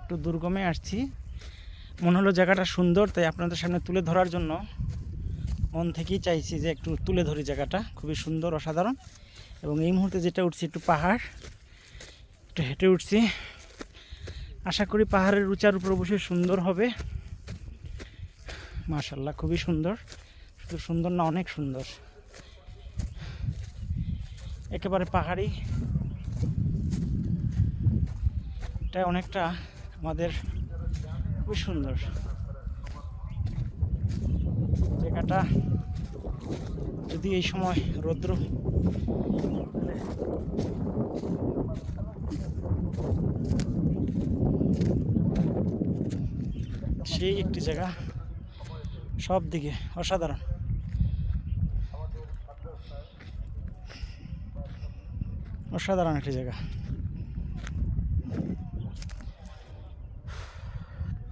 একটু দুর্গমে আসছি, মনে হলো জায়গাটা সুন্দর, তাই আপনাদের সামনে তুলে ধরার জন্য মন থেকেই চাইছি যে একটু তুলে ধরি। জায়গাটা খুবই সুন্দর, অসাধারণ। এবং এই মুহূর্তে যেটা উঠছি একটু পাহাড়, একটু হেঁটে উঠছি। আশা করি পাহাড়ের উঁচার উপর বসে সুন্দর হবে। মাশাআল্লাহ, খুবই সুন্দর। শুধু সুন্দর না, অনেক সুন্দর, একেবারে পাহাড়ি। এটা অনেকটা আমাদের খুবই সুন্দর জায়গাটা। যদি এই সময় রৌদ্র সেই একটি জায়গা, সব দিকে অসাধারণ, অসাধারণ একটি জায়গা।